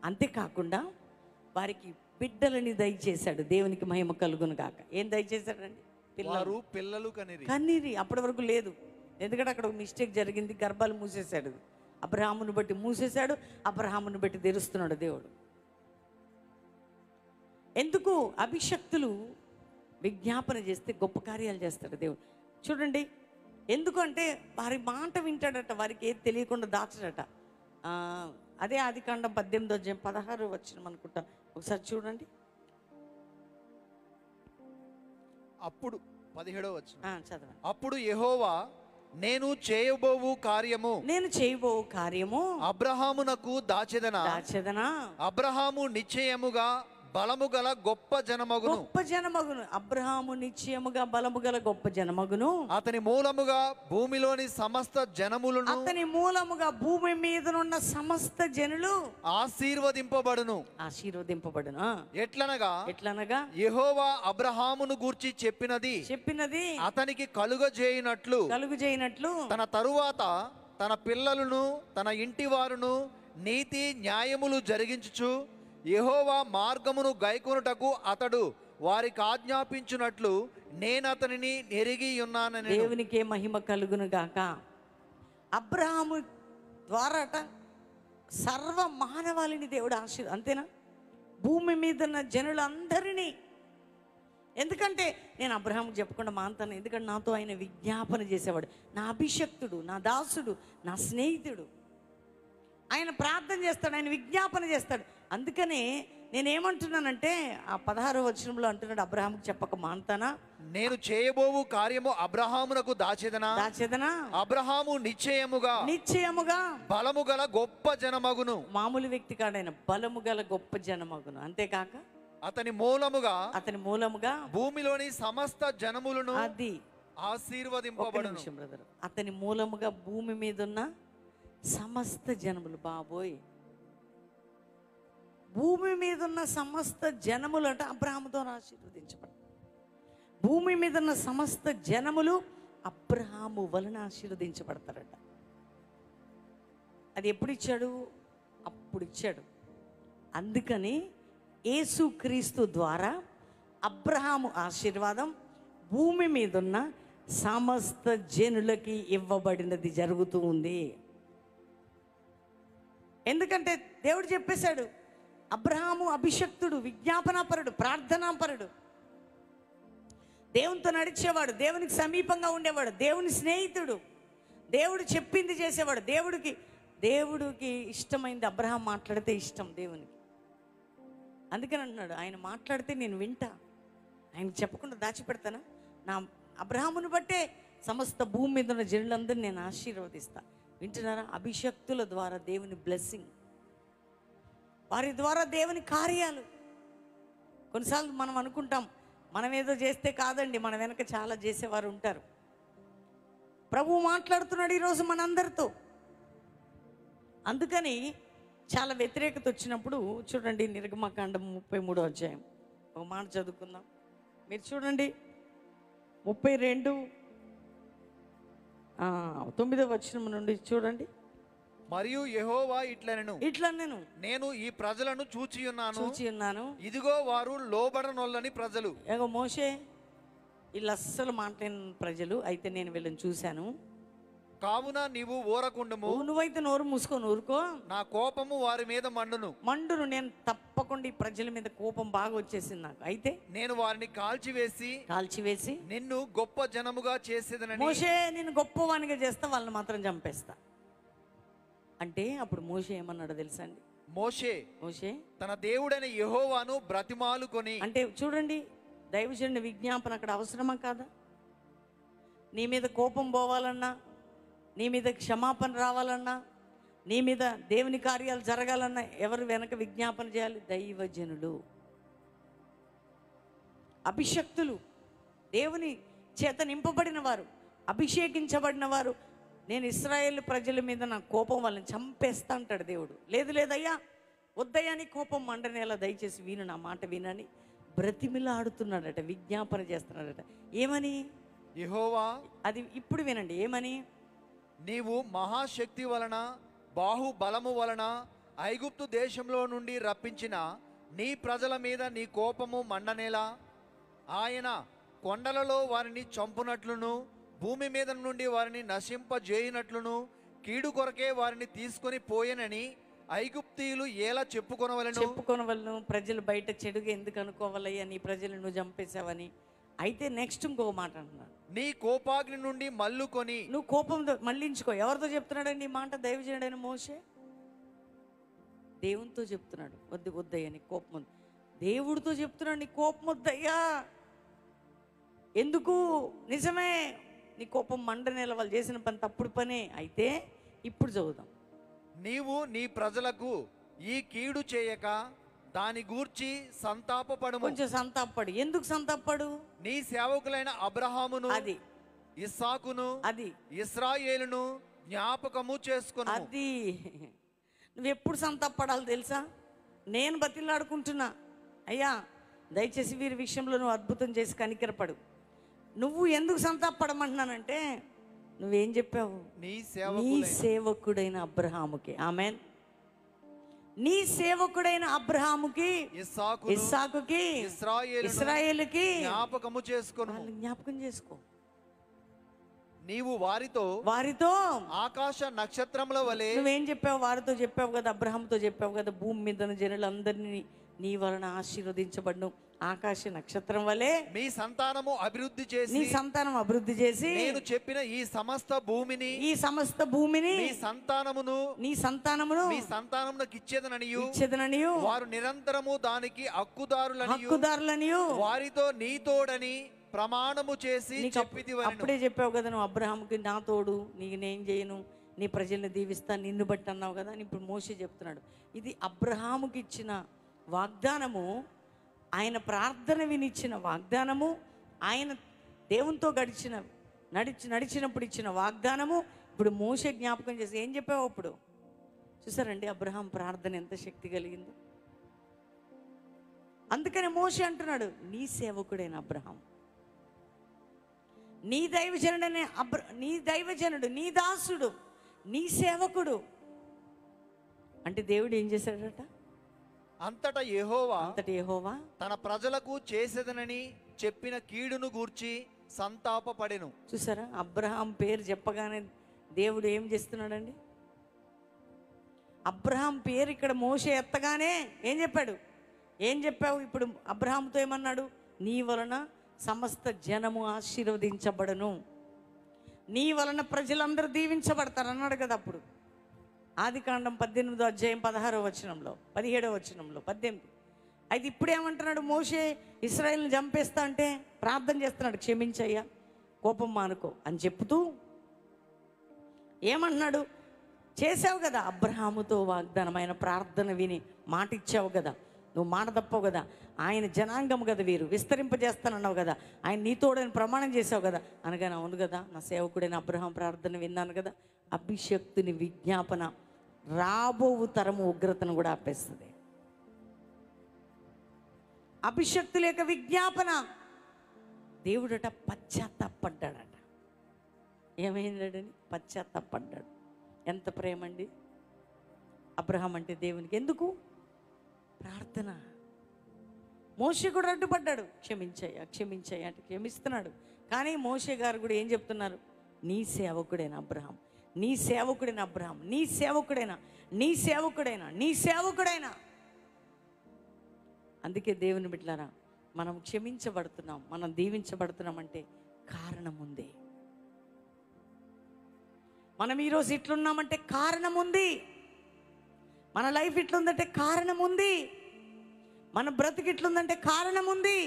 అంతేకాకుండా వారికి బిడ్డలని దయచేశాడు. దేవునికి మహిమ కలుగును గాక. ఏం దయచేశాడండి? పిల్లలు కన్నీరి. అప్పటి వరకు లేదు, ఎందుకంటే అక్కడ ఒక మిస్టేక్ జరిగింది. గర్భాలు మూసేశాడు. అబ్రహామును బట్టి మూసేశాడు, అబ్రహామును బట్టి తెరుస్తున్నాడు దేవుడు. ఎందుకు? అభిషక్తులు విజ్ఞాపన చేస్తే గొప్ప కార్యాలు చేస్తాడు దేవుడు. చూడండి, ఎందుకంటే వారి మాట వింటాడట, వారికి ఏది తెలియకుండా దాచడట. అదే ఆదికాండం 18:16 వచ్చిన అనుకుంటా, ఒకసారి చూడండి. అప్పుడు 17వ వచనం చదవండి. అప్పుడు యెహోవా, నేను చేయబోవు కార్యము అబ్రహామునకు దాచెదనా అబ్రహాము నిశ్చయముగా బలము గల గొప్ప జనమగును. అబ్రహాము నిశ్చయముగా బలము గల గొప్ప జనమగును. అతని మూలముగా భూమిలోని సమస్త జనములను, అతని మూలముగా భూమి మీదనున్న సమస్త జనులు ఆశీర్వదింపబడును. ఎట్లనగా యెహోవా అబ్రహామును గూర్చి చెప్పినది అతనికి కలుగజేయనట్లు తన తరువాత తన పిల్లలను తన ఇంటి వారును నీతి న్యాయములు జరిగించుచు యెహోవా మార్గమును గైకొనుటకు అతడు వారికి ఆజ్ఞాపించునట్లు నేను అతనిని ఎరిగి ఉన్నానని. దేవునికే మహిమ కలుగును గాక. అబ్రహాము ద్వారాట సర్వ మానవాళిని దేవుడు అంతేనా? భూమి మీద ఉన్న జనులందరినీ. ఎందుకంటే నేను అబ్రహాముకు చెప్పకుండా మాంతాను, ఎందుకంటే నాతో ఆయన విజ్ఞాపన చేసేవాడు, నా అభిషక్తుడు, నా దాసుడు, నా స్నేహితుడు. ఆయన ప్రార్థన చేస్తాడు, ఆయన విజ్ఞాపన చేస్తాడు. అందుకనే నేనేమంటున్నానంటే ఆ 16వ వచనంలో అంటున్నాడు, అబ్రహాముకు చెప్పక మాంతానా, నేను చేయబోవు కార్యము అబ్రహామునకు దాచెదనా అబ్రహాము నిశ్చయముగా బలము గల గొప్ప జనమగును. మామూలు వ్యక్తి కాడైన బలము గల గొప్ప జనమగును. అంతేకాక అతని మూలముగా భూమిలోని సమస్త జనములను అది ఆశీర్వదింపబడును. అతని మూలముగా భూమి మీద ఉన్న సమస్త జనములు. బాబోయ్, భూమి మీద ఉన్న సమస్త జనములు అంటే అబ్రహాముతో ఆశీర్వదించబడి, భూమి మీద ఉన్న సమస్త జనములు అబ్రహాము వలన ఆశీర్వదించబడతారట. అది ఎప్పుడు ఇచ్చాడు? అప్పుడు ఇచ్చాడు. అందుకని యేసుక్రీస్తు ద్వారా అబ్రహాము ఆశీర్వాదం భూమి మీద ఉన్న సమస్త జనులకి ఇవ్వబడినది జరుగుతూ ఉంది. ఎందుకంటే దేవుడు చెప్పేశాడు, అబ్రహాము అభిషక్తుడు, విజ్ఞాపనాపరుడు, ప్రార్థనాపరుడు, దేవునితో నడిచేవాడు, దేవునికి సమీపంగా ఉండేవాడు, దేవుని స్నేహితుడు, దేవుడు చెప్పింది చేసేవాడు. దేవుడికి ఇష్టమైంది అబ్రహాం మాట్లాడితే ఇష్టం దేవునికి. అందుకని అంటున్నాడు, ఆయన మాట్లాడితే నేను వింటా, ఆయన చెప్పకుండా దాచిపెడతానా? నా అబ్రహామును బట్టే సమస్త భూమి మీద ఉన్న జనులందరినీ నేను ఆశీర్వదిస్తా. వింటున్నారా? అభిషక్తుల ద్వారా దేవుని బ్లెస్సింగ్, వారి ద్వారా దేవుని కార్యాలు. కొన్నిసార్లు మనం అనుకుంటాం మనం ఏదో చేస్తే కాదండి, మన వెనక చాలా చేసేవారు ఉంటారు. ప్రభువు మాట్లాడుతున్నాడు ఈరోజు మనందరితో. అందుకని చాలా వ్యతిరేకత వచ్చినప్పుడు చూడండి, నిర్గమకాండం 33వ అధ్యాయం ఒక మాట చదువుకుందాం. మీరు చూడండి 32:9వ వచనం నుండి చూడండి. మరియు యెహోవా ఇట్లనెను, నేను ఈ ప్రజలను చూచి ఉన్నాను, ఇదిగో వారు లోబడనొల్లని ప్రజలు. ఏగో మోషే, వీళ్ళు అస్సలు మాట్లాడిన ప్రజలు, అయితే నేను వీళ్ళని చూశాను. కావున నీవు ఊరకుండుము, నువ్వైతే నోరు మూసుకొని ఊరుకో, నా కోపము వారి మీద మండును. నేను తప్పకుండా ఈ ప్రజల మీద కోపం బాగా వచ్చేసింది నాకు. అయితే నేను వారిని కాల్చివేసి నిన్ను గొప్ప జనముగా చేసేదనని. మోషే, నేను గొప్పవానిగా చేస్తా, వాళ్ళని మాత్రం చంపేస్తా అంటే అప్పుడు మోషే ఏమన్నాడో తెలుసా అండి? మోషే తన దేవుడైన యెహోవాను బ్రతిమాలుకొని. అంటే చూడండి, దైవజనుడి విజ్ఞాపన అక్కడ అవసరమా కాదా? నీ మీద కోపం పోవాలన్నా, నీ మీద క్షమాపణ రావాలన్నా, నీ మీద దేవుని కార్యాలు జరగాలన్నా ఎవరు వెనక విజ్ఞాపన చేయాలి? దైవజనులు, అభిషక్తులు, దేవుని చేత నింపబడిన వారు, అభిషేకించబడిన వారు. నేను ఇశ్రాయేలు ప్రజల మీద నా కోపం వాళ్ళని చంపేస్తా అంటాడు దేవుడు. లేదయ్యా, వద్దయ్యా, నీ కోపం మండనేలా, దయచేసి విను, నా మాట వినని బ్రతిమిలాడుతున్నాడట, విజ్ఞాపన చేస్తున్నాడట. ఏమని? యెహోవా, అది ఇప్పుడు వినండి, ఏమని? నీవు మహాశక్తి వలన, బాహుబలము వలన ఐగుప్తు దేశంలో నుండి రప్పించిన నీ ప్రజల మీద నీ కోపము మండనేలా? ఆయన కొండలలో వారిని చంపునట్లును భూమి మీద నుండి వారిని నశింపజేయనట్లును కీడు కొరకే వారిని తీసుకొని పోయెనని ఐగుప్తీయులు ఎలా చెప్పుకొనవలను? ప్రజలు బయట చెడుగా ఎందుకు అనుకోవాలయ్యా, నీ ప్రజలు నువ్వు చంపేశావని. అయితే నెక్స్ట్ ఇంకో మాట అంటున్నాడు, నీ కోపాగ్ని నుండి మల్లుకొని. నువ్వు కోపంతో మళ్ళించుకో. ఎవరితో చెప్తున్నాడండి ఈ మాట? దైవజనుడైన మోషే దేవునితో చెప్తున్నాడు. వద్దయ్యా నీ కోపం వద్దు. దేవుడితో చెప్తున్నాడు, నీ కోపం వద్దయ్యా. ఎందుకు? నిజమే, నీ కోపం మండనేల, వాళ్ళు చేసిన పని తప్పుడు పనే. అయితే ఇప్పుడు చదువుదాం. నీవు నీ ప్రజలకు ఈ కీడు చేయక దాని గూర్చి సంతాపపడు. కొంచెం సంతాపడు. ఎందుకు సంతాపడు? నీ సేవకులైన అబ్రహామును, అది ఇస్సాకును, అది ఇశ్రాయేలును జ్ఞాపకము చేసుకును. అది నువ్వు ఎప్పుడు సంతాపడాలి తెలుసా? నేను బతిలాడుకుంటున్నా, అయ్యా దయచేసి వీరి విషయంలో నువ్వు అద్భుతం చేసి కనికరపడు. నువ్వు ఎందుకు సంతాపడమంటున్నానంటే, నువ్వేం చెప్పావు? నీ సేవకుడైన అబ్రహాముకి. ఆమేన్. నీ సేవకుడైన అబ్రహాముకి, ఇస్సాకుకి, ఇశ్రాయేలుకి జ్ఞాపకము చేసుకొను. జ్ఞాపకం చేసుకో. నీవు వారితో ఆకాశ నక్షత్రముల వలె. నువ్వేం చెప్పావు? వారితో చెప్పావు కదా, అబ్రహాముతో చెప్పావు కదా, భూమి మీద జనులందరినీ నీ వలన ఆశీర్వదించబడును ఆకాశ నక్షత్రం వలె మీ సంతానము అభివృద్ధి చేసి, నీ సంతానం అభివృద్ధి చేసి, నేను చెప్పిన ఈ సమస్త భూమిని నీ సంతానమును మీ సంతానమునకు ఇచ్చేదననియు వారు నిరంతరము దానికి హక్కుదారులనియు వారితో నీ తోడని ప్రమాణము చేసి చెప్పితివనెను. అప్పుడే చెప్పావు కదా నువ్వు అబ్రహాముకి, నా తోడు, నీకు నేను చేయను, నీ ప్రజల్ని దీవిస్తా, నిన్ను బట్టి అన్నావు కదా అని ఇప్పుడు మోషే చెప్తున్నాడు. ఇది అబ్రహాముకి ఇచ్చిన వాగ్దానము, ఆయన ప్రార్థన వినిచ్చిన వాగ్దానము, ఆయన దేవునితో నడిచినప్పుడు ఇచ్చిన వాగ్దానము. ఇప్పుడు మోషే జ్ఞాపకం చేసి ఏం చెప్పావు అప్పుడు? చూసారండి అబ్రహాం ప్రార్థన ఎంత శక్తి కలిగిందో. అందుకని మోషే అంటున్నాడు, నీ సేవకుడైన అబ్రహాం, నీ దైవజనుడు, నీ దాసుడు, నీ సేవకుడు. అంటే దేవుడు ఏం చేశాడట? అంతటా యెహోవా తన ప్రజలకు చేసేదనని చెప్పిన కీడును గూర్చి సంతాపపడెను. చూసారా, అబ్రహాం పేరు చెప్పగానే దేవుడు ఏం చేస్తున్నాడండి? అబ్రహాం పేరు ఇక్కడ మోషే ఎత్తగానే ఏం చెప్పాడు? ఏం చెప్పావు? ఇప్పుడు అబ్రహాంతో ఏమన్నాడు? నీ వలన సమస్త జనము ఆశీర్వదించబడను, నీ వలన ప్రజలందరూ దీవించబడతారు అన్నాడు కదా. అప్పుడు ఆదికాండం 18వ అధ్యాయం 16వ వచనంలో, 17వ వచనంలో, 18. అయితే ఇప్పుడు ఏమంటున్నాడు? మోషే ఇశ్రాయేలుని చంపేస్తా అంటే ప్రార్థన చేస్తున్నాడు, క్షమించయ్యా, కోపం మానుకో అని చెప్తూ ఏమంటున్నాడు? చేసావు కదా అబ్రహాముతో వాగ్దానమైన ప్రార్థన విని మాట ఇచ్చావు కదా, నువ్వు మాట తప్పవు కదా, ఆయన జనాంగం కదా, వీరు విస్తరింపజేస్తానన్నావు కదా, ఆయన నీతోడని ప్రమాణం చేసావు కదా అనగానే అవును కదా, నా సేవకుడైన అబ్రహాం ప్రార్థన విన్నాను కదా. అభిషక్తుని విజ్ఞాపన రాబో తరము ఉగ్రతను కూడా ఆపేస్తుంది. అభిషక్తుల యొక్క విజ్ఞాపన. దేవుడట పశ్చాత్తాపడ్డాడట. ఏమైందని? పశ్చాత్తాపడ్డాడు. ఎంత ప్రేమండి అబ్రహాం అంటే దేవునికి. ఎందుకు? ప్రార్థన. మోషే కూడా అడ్డుపడ్డాడు, క్షమించయ్యా క్షమించయ్యా అంటే క్షమిస్తున్నాడు. కానీ మోషే గారు కూడా ఏం చెప్తున్నారు? నీ సేవకుడైన అబ్రహాం, నీ సేవకుడైన అబ్రహాం, నీ సేవకుడైన, నీ సేవకుడైన, నీ సేవకుడైన. అందుకే దేవుని బిడ్డలారా, మనం క్షమించబడుతున్నాం, మనం దీవించబడుతున్నాం అంటే కారణం ఉంది. మనం ఈరోజు ఇట్లున్నామంటే కారణం ఉంది. మన లైఫ్ ఇట్లుందంటే కారణం ఉంది. మన బ్రతుకు ఇట్లుందంటే కారణం ఉంది.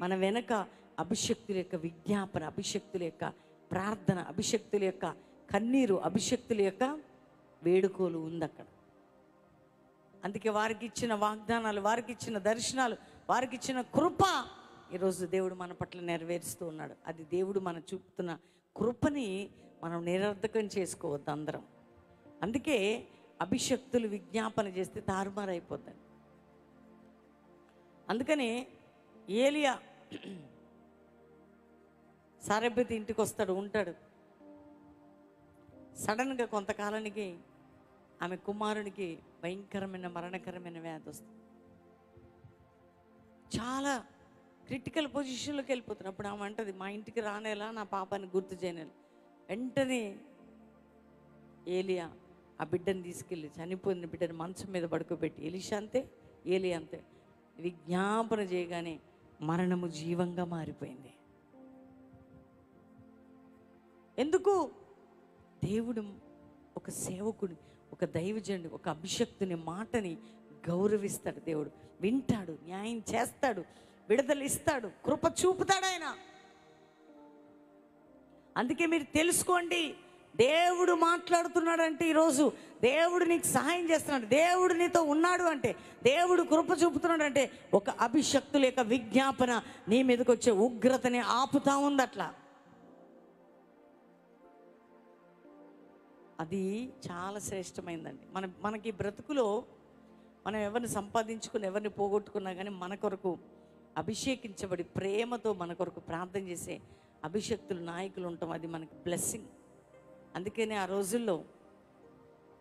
మన వెనక అభిషక్తుల యొక్క విజ్ఞాపన, అభిషక్తుల యొక్క ప్రార్థన, అభిషక్తుల యొక్క కన్నీరు, అభిషక్తుల యొక్క వేడుకోలు ఉంది అక్కడ. అందుకే వారికి ఇచ్చిన వాగ్దానాలు, వారికి ఇచ్చిన దర్శనాలు, వారికి ఇచ్చిన కృప ఈరోజు దేవుడు మన పట్ల నెరవేరుస్తూ ఉన్నాడు. అది దేవుడు మన చూపుతున్న కృపని మనం నిరర్ధకం చేసుకోవద్దు అందరం. అందుకే అభిషక్తులు విజ్ఞాపన చేస్తే తారుమారైపోతాడు. అందుకని ఏలియా సారెబెతు ఇంటికి వస్తాడు, ఉంటాడు. సడన్గా కొంతకాలానికి ఆమె కుమారునికి భయంకరమైన మరణకరమైన వ్యాధి వస్తుంది. చాలా క్రిటికల్ పొజిషన్లోకి వెళ్ళిపోతున్నారు. అప్పుడు ఆమె అంటది, మా ఇంటికి రానేలా, నా పాపాన్ని గుర్తు చేయనేలా. వెంటనే ఏలియా ఆ బిడ్డను తీసుకెళ్ళి, చనిపోయిన బిడ్డను మంచం మీద పడుకోబెట్టి, ఎలీషా అంతే, ఏలియా అంతే, విజ్ఞాపన చేయగానే మరణము జీవంగా మారిపోయింది. ఎందుకు? దేవుడు ఒక సేవకుని, ఒక దైవజనుడి, ఒక అభిషక్తుని మాటని గౌరవిస్తాడు. దేవుడు వింటాడు, న్యాయం చేస్తాడు, విడుదల ఇస్తాడు, కృప చూపుతాడు ఆయన. అందుకే మీరు తెలుసుకోండి, దేవుడు మాట్లాడుతున్నాడంటే, ఈరోజు దేవుడు నీకు సహాయం చేస్తున్నాడు, దేవుడు నీతో ఉన్నాడు అంటే, దేవుడు కృప చూపుతున్నాడు అంటే, ఒక అభిషక్తుల యొక్క విజ్ఞాపన నీ మీదకి వచ్చే ఉగ్రతని ఆపుతా ఉంది. అట్లా అది చాలా శ్రేష్టమైందండి. మనకి బ్రతుకులో మనం ఎవరిని సంపాదించుకుని, ఎవరిని పోగొట్టుకున్నా కానీ మన కొరకు అభిషేకించబడి ప్రేమతో మన కొరకు ప్రార్థన చేసే అభిషక్తులు, నాయకులు ఉంటాం. అది మనకి బ్లెస్సింగ్. అందుకనే ఆ రోజుల్లో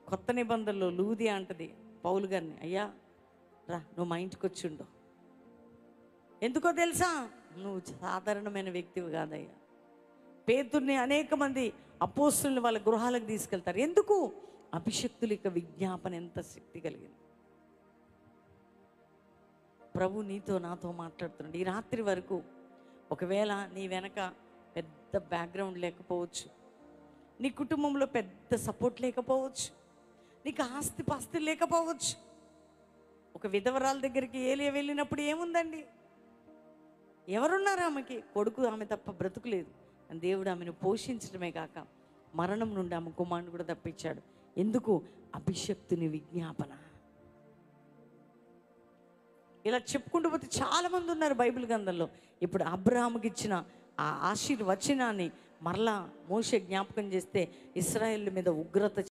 కొత్త నిబంధనలో లూదియా అంటది పౌలు గారిని, అయ్యా రా, నువ్వు మా ఇంటికి వచ్చి ఉండు. ఎందుకో తెలుసా? నువ్వు సాధారణమైన వ్యక్తివి కాదయ్యా. పేతుర్ని అనేక మంది అపోస్తుల్ని వాళ్ళ గృహాలకు తీసుకెళ్తారు. ఎందుకు? అభిషక్తుల యొక్క విజ్ఞాపన ఎంత శక్తి కలిగింది. ప్రభు నీతో నాతో మాట్లాడుతున్నాడు ఈ రాత్రి వరకు. ఒకవేళ నీ వెనక పెద్ద బ్యాక్గ్రౌండ్ లేకపోవచ్చు, నీ కుటుంబంలో పెద్ద సపోర్ట్ లేకపోవచ్చు, నీకు ఆస్తి పాస్తులు లేకపోవచ్చు. ఒక విధవరాల దగ్గరికి ఏలియా వెళ్ళినప్పుడు ఏముందండి? ఎవరున్నారు ఆమెకి? కొడుకు, ఆమె తప్ప బ్రతుకులేదు. దేవుడు ఆమెను పోషించడమే కాక మరణం నుండి ఆమె కుమారుని కూడా తప్పించాడు. ఎందుకు? అభిషక్తుని విజ్ఞాపన. ఇలా చెప్పుకుంటూ పోతే చాలామంది ఉన్నారు బైబిల్ గ్రంథంలో. ఇప్పుడు అబ్రహాముకి ఇచ్చిన ఆ ఆశీర్వచనాన్ని మరలా మోషే జ్ఞాపకం చేస్తే ఇశ్రాయేలు మీద ఉగ్రత